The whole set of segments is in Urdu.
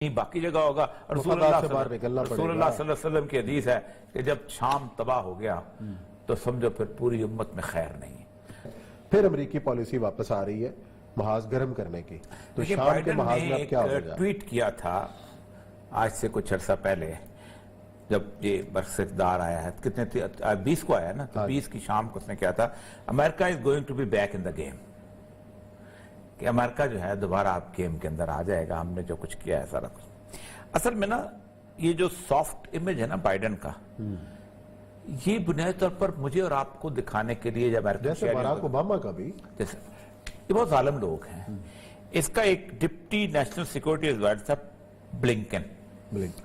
باقی جگہ ہوگا. رسول اللہ صلی اللہ علیہ وسلم کی حدیث ہے کہ جب شام تباہ ہو گیا تو سمجھو پھر پوری امت میں خیر نہیں. پھر امریکی پالیسی واپس آ رہی ہے محاذ گرم کرنے کی. تو شام کے محاذ میں اب کیا ہو جائے؟ ٹویٹ کیا تھا آج سے کچھ عرصہ پہلے جب یہ برس اقتدار آیا ہے, کتنے 20 کو آیا نا, تو 20 کی شام کو اس نے کیا تھا, America is going to be back in the game, کہ امریکہ جو ہے دوبارہ آپ گیم کے اندر آ جائے گا, ہم نے جو کچھ کیا ہے سارا کچھ. اصل میں نا یہ جو سافٹ امیج ہے نا بائیڈن کا, یہ بنیادی طور پر مجھے اور آپ کو دکھانے کے لیے جب جیسے باراک اوباما کا بھی, جیسے یہ بہت ظالم لوگ ہیں. اس کا ایک ڈپٹی نیشنل سیکورٹی ایڈوائزر تھا بلنکن,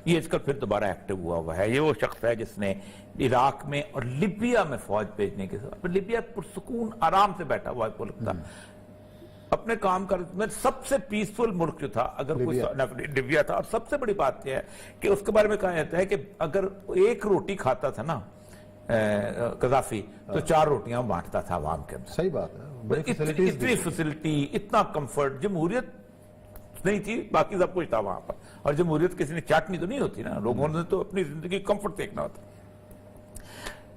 یہ اس کا پھر دوبارہ ایکٹیو ہوا ہے. یہ وہ شخص ہے جس نے عراق میں اور لیبیا میں فوج بھیجنے کے ساتھ, لیبیا پرسکون آرام سے بیٹھا ہوا ہے ملک تھا, اپنے کام کر میں سب سے پیسفل ملک جو تھا اگر کوئی لیبیا تھا. اور سب سے بڑی بات یہ ہے کہ اس کے بارے میں کہا جاتا ہے کہ اگر ایک روٹی کھاتا تھا نا قذافی تو 4 روٹیاں بانٹتا تھا عوام کے اندر. صحیح بات ہے, اتنی فیسلٹی, اتنا کمفرٹ. جمہوریت نہیں تھی, باقی سب کچھ تھا وہاں پر. اور جمہوریت کسی نے چاٹنی تو نہیں ہوتی نا, لوگوں نے تو اپنی زندگی کمفرٹ دیکھنا ہوتا.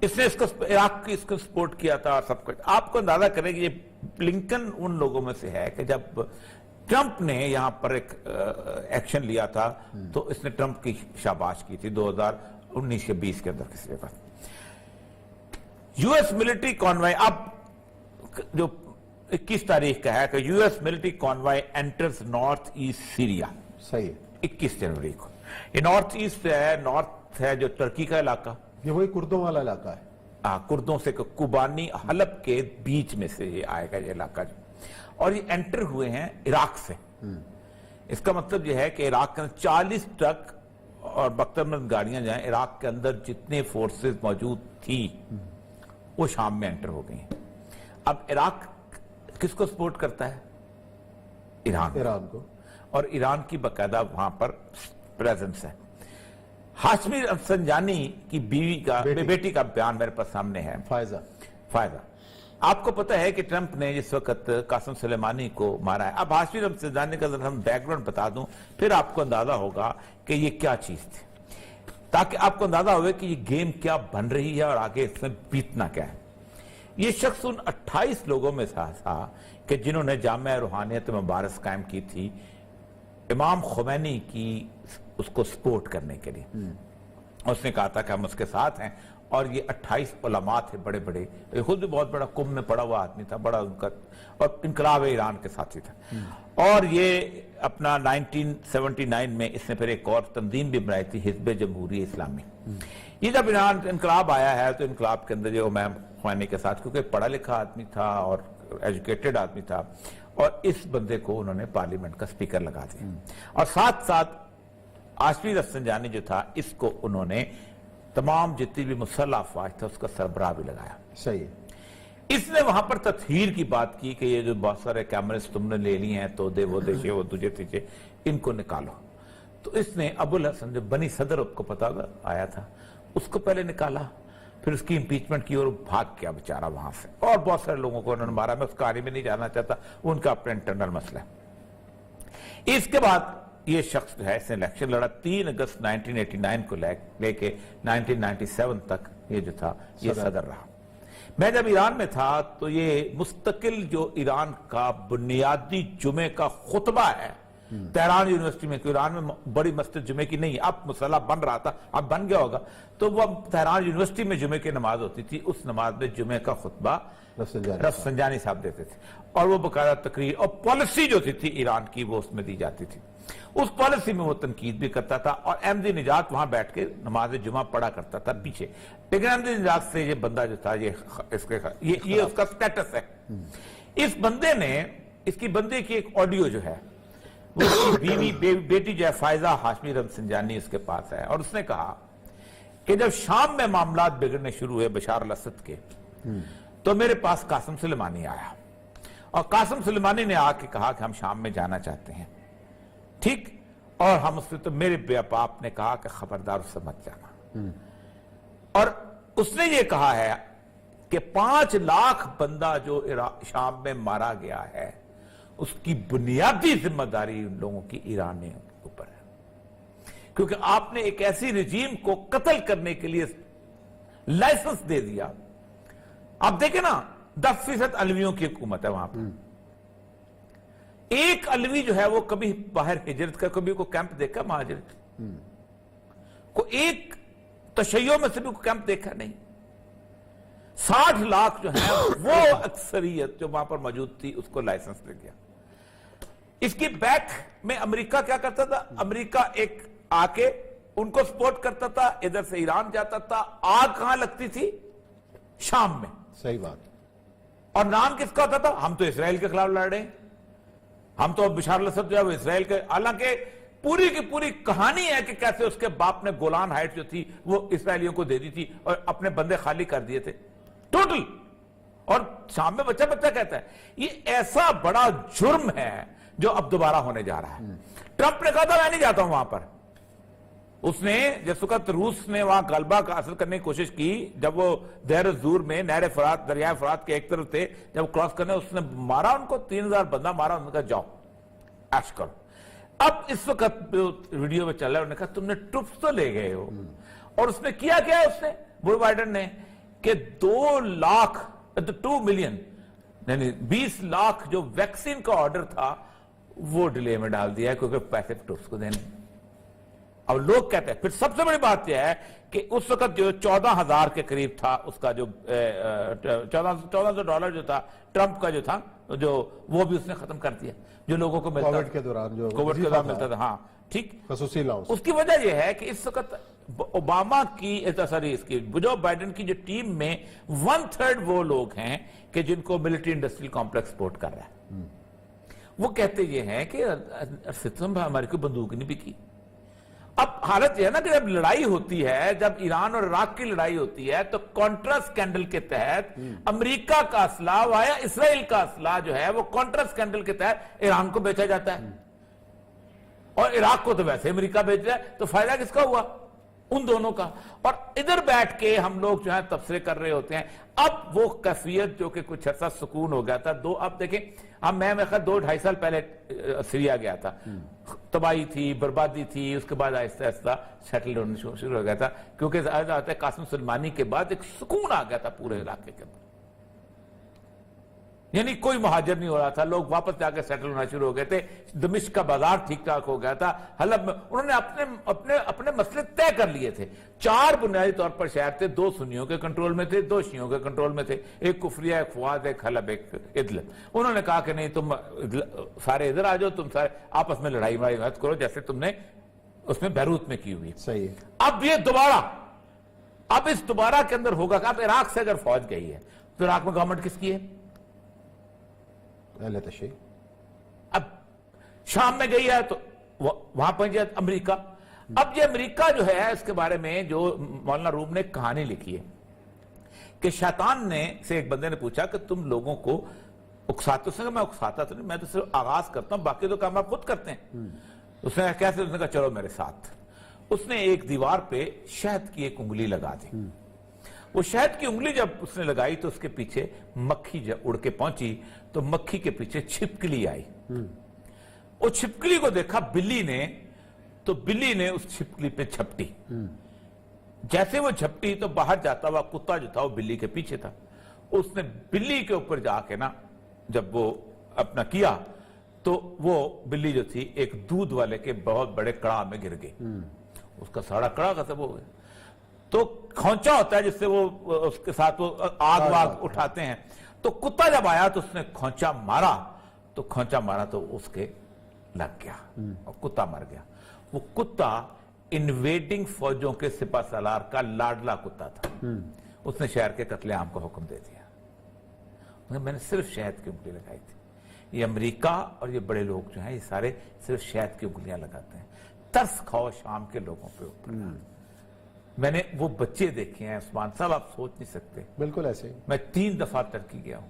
اس نے عراق کی اس کو سپورٹ کیا تھا اور سب کچھ. آپ کو اندازہ کریں کہ یہ بلنکن ان لوگوں میں سے ہے کہ جب ٹرمپ نے یہاں پر ایک ایکشن لیا تھا تو اس نے ٹرمپ کی شاباش کی تھی 2019 یا 20 کے اندر کسی وقت. یو ایس ملٹری کانوائے اب جو 21 تاریخ کا ہے کہ U S military کانوائے enters north east Syria. صحیح ہے, 21 جنوری کو. یہ نارتھ ایسٹ ہے, نارتھ ہے جو ترکی کا علاقہ, یہ وہی کردوں والا علاقہ ہے. کردوں سے کوبانی حلب کے بیچ میں سے یہ آئے گا یہ علاقہ جو, اور یہ انٹر ہوئے ہیں عراق سے. اس کا مطلب یہ ہے کہ عراق کے اندر 40 ٹرک اور بخترمند گاڑیاں جائیں, عراق کے اندر جتنے فورسز موجود تھی وہ شام میں انٹر ہو گئی ہیں. اب عراق کس کو سپورٹ کرتا ہے؟ ایران کو. اور ایران کی باقاعدہ وہاں پر پریزنس ہے. ہاشمی رفسنجانی کی بیٹی کا بیان میرے پاس سامنے ہے, فائزہ. آپ کو پتہ ہے کہ ٹرمپ نے جس وقت قاسم سلیمانی کو مارا ہے. اب ہاشمی رفسنجانی کا اگر ہم بیک گراؤنڈ بتا دوں پھر آپ کو اندازہ ہوگا کہ یہ کیا چیز تھی, تاکہ آپ کو اندازہ ہوئے کہ یہ گیم کیا بن رہی ہے اور آگے اس میں بیتنا کیا ہے. یہ شخص ان 28 لوگوں میں تھا کہ جنہوں نے جامعہ روحانیت مبارز قائم کی تھی امام خمینی کی اس کو سپورٹ کرنے کے لیے. اس نے کہا تھا کہ ہم اس کے ساتھ ہیں, اور یہ 28 علماء تھے بڑے بڑے, خود بھی بہت بڑا قم میں پڑا ہوا آدمی تھا, بڑا ان کا, اور انقلاب ایران کے ساتھی تھا. اور یہ اپنا 1979 میں اس نے پھر ایک اور تنظیم بھی بنائی تھی, حزب جمہوری اسلامی. یہ جب ایران انقلاب آیا ہے تو انقلاب کے اندر یہ امام خمینی کے ساتھ, کیونکہ پڑھا لکھا آدمی تھا اور ایجوکیٹڈ آدمی تھا, اور اس بندے کو انہوں نے پارلیمنٹ کا سپیکر لگا دیا. اور ساتھ ساتھ ہاشمی رفسنجانی جو تھا اس کو انہوں نے تمام جتنی بھی مسلح افواج تھا اس کا سربراہ بھی لگایا. صحیح. اس نے وہاں پر تطہیر کی بات کی کہ یہ جو بہت سارے کیمرز تم نے لے لی ہیں تو وہ دیشے وہ تجھے تیجے, ان کو نکالو. تو اس نے ابو الحسن جو بنی صدر کو پتا آیا تھا اس کو پہلے نکالا, پھر اس کی امپیچمنٹ کی اور بھاگ گیا بیچارہ وہاں سے, اور بہت سارے لوگوں کو انہوں نے مارا. میں اس کہانی میں نہیں جانا چاہتا, ان کا اپنا انٹرنل مسئلہ ہے. اس کے بعد یہ شخص جو ہے اس نے الیکشن لڑا 3 اگست 1989 کو لے کے 1997 تک یہ جو تھا یہ صدر رہا. میں جب ایران میں تھا تو یہ مستقل جو ایران کا بنیادی جمعے کا خطبہ ہے تہران یونیورسٹی میں, کہ ایران میں بڑی مسجد جمعے کی نہیں, اب مسئلہ بن رہا تھا, اب بن گیا ہوگا, تو وہ تہران یونیورسٹی میں جمعے کی نماز ہوتی تھی. اس نماز میں جمعے کا خطبہ رفسنجانی صاحب دیتے تھے, اور وہ باقاعدہ تقریر اور پالیسی جو تھی ایران کی وہ اس میں دی جاتی تھی. اس پالیسی میں وہ تنقید بھی کرتا تھا, اور احمدی نژاد وہاں بیٹھ کے نماز جمعہ پڑھا کرتا تھا پیچھے. لیکن احمدی نژاد سے یہ بندہ جو تھا یہ اس کا سٹیٹس ہے. اس بندے نے, اس کی بندے کی ایک آڈیو جو ہے وہ اس کی بیٹی جو ہے فائزہ ہاشمی رفسنجانی اس کے پاس ہے, اور اس نے کہا کہ جب شام میں معاملات بگڑنے شروع ہوئے بشار الاسد کے, تو میرے پاس قاسم سلیمانی آیا, اور قاسم سلیمانی نے آ کے کہا کہ ہم شام میں جانا چاہتے ہیں, ٹھیک, اور ہم اس سے, تو میرے باپ نے کہا کہ خبردار اس سے مت جانا. اور اس نے یہ کہا ہے کہ 5 لاکھ بندہ جو شام میں مارا گیا ہے اس کی بنیادی ذمہ داری ان لوگوں کی ایرانیوں کے اوپر ہے. کیونکہ آپ نے ایک ایسی رجیم کو قتل کرنے کے لیے لائسنس دے دیا. آپ دیکھیں نا 10% علویوں کی حکومت ہے وہاں پر. ایک علوی جو ہے وہ کبھی باہر ہجرت کا کبھی کو کیمپ دیکھا مہاجرت کو ایک تشیعوں میں سے بھی کو کیمپ دیکھا نہیں. 60 لاکھ جو ہے وہ اکثریت جو وہاں پر موجود تھی اس کو لائسنس دے دیا. اس کی بیک میں امریکہ کیا کرتا تھا؟ امریکہ ایک آ کے ان کو سپورٹ کرتا تھا, ادھر سے ایران جاتا تھا. آگ کہاں لگتی تھی؟ شام میں. صحیح بات. اور نام کس کا ہوتا تھا؟ ہم تو اسرائیل کے خلاف لڑ رہے ہیں, ہم تو بشار الاسد جو ہے وہ اسرائیل کے. حالانکہ پوری کی پوری کہانی ہے کہ کیسے اس کے باپ نے گولان ہائٹ جو تھی وہ اسرائیلیوں کو دے دی تھی اور اپنے بندے خالی کر دیے تھے ٹوٹل. اور شام میں بچہ بچہ کہتا ہے. یہ ایسا بڑا جرم ہے جو اب دوبارہ ہونے جا رہا ہے. ٹرمپ نے کہا تھا میں نہیں جاتا ہوں وہاں پر. اس نے جس وقت روس نے وہاں غلبہ کا حاصل کرنے کی کوشش کی, جب وہ دیر الزور میں نہر فرات دریائے فرات کے ایک طرف تھے, جب کراس کرنے اس نے مارا ان کو, 3000 بندہ مارا. انہوں نے کہا جاؤ ایش کرو. اب اس وقت ویڈیو میں چل رہا ہے, انہوں نے کہا تم نے ٹروپس تو لے گئے ہو. اور اس نے کیا اس نے جو بائیڈن نے کہ 2 ملین 20 لاکھ جو ویکسین کا آرڈر تھا وہ ڈیلے میں ڈال دیا ہے کیونکہ پیسے ٹروپس کو دینے. اب لوگ کہتے ہیں, پھر سب سے بڑی بات یہ ہے کہ اس وقت جو 14,000 کے قریب تھا اس کا جو $1,400 جو تھا ٹرمپ کا جو تھا جو وہ بھی اس نے ختم کر دیا جو لوگوں کو ملتا کووڈ کے دوران جو ملتا تھا. ہاں ٹھیک. خصوصی لاؤنس. اس کی وجہ یہ ہے کہ اس وقت اوباما کی جو بائیڈن کی جو ٹیم میں 1/3 وہ لوگ ہیں کہ جن کو ملٹری انڈسٹریل کمپلیکس سپورٹ کر رہا ہے. وہ کہتے یہ ہیں کہ ہماری کوئی بندوق نہیں بکی. اب حالت یہ ہے نا کہ جب لڑائی ہوتی ہے, جب ایران اور عراق کی لڑائی ہوتی ہے تو کانٹرا سکینڈل کے تحت امریکہ کا اسلحہ یا اسرائیل کا اسلحہ جو ہے وہ کانٹرا سکینڈل کے تحت ایران کو بیچا جاتا ہے, اور عراق کو تو ویسے امریکہ بیچ رہا ہے. تو فائدہ کس کا ہوا؟ ان دونوں کا. اور ادھر بیٹھ کے ہم لوگ جو ہے تبصرے کر رہے ہوتے ہیں. اب وہ کیفیت جو کہ کچھ عرصہ سکون ہو گیا تھا, اب دیکھیں میں 2-2.5 سال پہلے سیریا گیا تھا, تباہی تھی, بربادی تھی, اس کے بعد آہستہ آہستہ سیٹل ہونا شروع ہو گیا تھا کیونکہ ظاہر ہے قاسم سلیمانی کے بعد ایک سکون آ گیا تھا پورے علاقے کے اندر. یعنی کوئی مہاجر نہیں ہو رہا تھا, لوگ واپس جا کے سیٹل ہونا شروع ہو گئے تھے. دمشق کا بازار ٹھیک ٹھاک ہو گیا تھا. حلب میں انہوں نے اپنے مسئلے طے کر لیے تھے. 4 بنیادی طور پر شہر تھے, 2 سنیوں کے کنٹرول میں تھے, 2 شیعوں کے کنٹرول میں تھے, ایک کفریہ, ایک فواد, ایک حلب, ایک ادلب. انہوں نے کہا کہ نہیں تم سارے ادھر آ جاؤ, تم سارے آپس میں لڑائی مت کرو جیسے تم نے اس میں بیروت میں کی ہوئی. صحیح. اب یہ دوبارہ کے اندر ہوگا کہ اب عراق سے اگر فوج گئی ہے تو عراق میں گورنمنٹ کس کی ہے؟ اہل تشیع. اب شام میں گئی ہے تو وہاں پہنچ جائے امریکہ. اب یہ امریکہ جو ہے اس کے بارے میں جو مولانا روم نے کہانی لکھی ہے کہ شیطان نے سے ایک بندے نے پوچھا کہ تم لوگوں کو اکساتے ہو؟ میں اکساتا تو نہیں, میں تو صرف آغاز کرتا ہوں, باقی تو کام آپ خود کرتے ہیں. اس نے کیسے؟ اس نے کہا چلو میرے ساتھ. اس نے ایک دیوار پہ شہد کی ایک انگلی لگا دی. وہ شہد کی انگلی جب اس نے لگائی تو اس کے پیچھے مکھی جب اڑ کے پہنچی تو مکھی کے پیچھے چھپکلی آئی. وہ چھپکلی کو دیکھا بلی نے تو بلی نے اس چھپکلی پہ جھپٹی. جیسے وہ جھپٹی تو باہر جاتا ہوا کتا جو تھا وہ بلی کے پیچھے تھا. اس نے بلی کے اوپر جا کے نا جب وہ اپنا کیا تو وہ بلی جو تھی ایک دودھ والے کے بہت بڑے کڑاہ میں گر گئی. اس کا سارا کڑاہ ختم ہو گیا. تو کھونچا ہوتا ہے جس سے وہ اس کے ساتھ وہ آگ واگ اٹھاتے ہیں. تو کتا جب آیا تو اس نے کھونچا مارا تو اس کے لگ گیا اور کتا مر گیا. وہ کتا انویڈنگ فوجوں کے سپہ سالار کا لاڈلا کتا تھا. اس نے شہر کے قتل عام کا حکم دے دیا. میں نے صرف شہد کی انگلی لگائی تھی. یہ امریکہ اور یہ بڑے لوگ جو ہیں یہ سارے صرف شہد کی انگلیاں لگاتے ہیں. ترس کھاؤ شام کے لوگوں پہ اوپر. میں نے وہ بچے دیکھے ہیں عثمان صاحب, آپ سوچ نہیں سکتے. بالکل ایسے. میں 3 دفعہ ترکی گیا ہوں.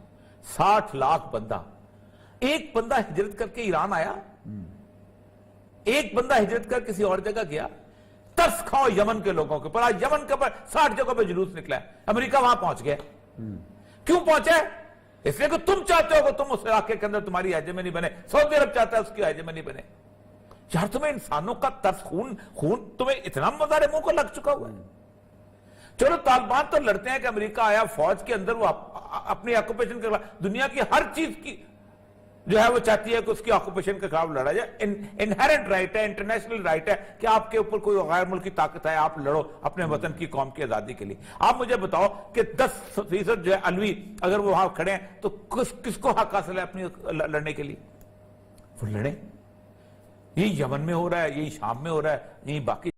60 لاکھ بندہ. ایک بندہ ہجرت کر کے ایران آیا, ایک بندہ ہجرت کر کسی اور جگہ گیا. ترس کھاؤ یمن کے لوگوں کے پر. یمن کے پر 60 جگہوں پہ جلوس نکلا ہے. امریکہ وہاں پہنچ گیا. کیوں پہنچے؟ اس لیے کہ تم چاہتے ہو کہ تم اس علاقے کے اندر تمہاری ہیجمنی بنے. سعودی عرب چاہتا ہے اس کی ہیجمنی بنے. یار تمہیں انسانوں کا ترس خون تمہیں اتنا مزارے منہ کو لگ چکا ہوا ہے. چلو طالبان تو لڑتے ہیں کہ امریکہ آیا فوج کے اندر وہ اپنی آکوپیشن کے خلاف, دنیا کی ہر چیز کی جو ہے وہ چاہتی ہے کہ اس کی آکوپیشن کے خلاف لڑا جائے. انہیرنٹ رائٹ ہے, انٹرنیشنل رائٹ ہے کہ آپ کے اوپر کوئی غیر ملکی طاقت ہے, آپ لڑو اپنے وطن کی قوم کی آزادی کے لیے. آپ مجھے بتاؤ کہ 10% جو ہے علوی اگر وہ وہاں کھڑے ہیں تو کس کو حق حاصل ہے اپنی لڑنے کے لیے؟ وہ لڑیں. یہی یمن میں ہو رہا ہے, یہی شام میں ہو رہا ہے, یہی باقی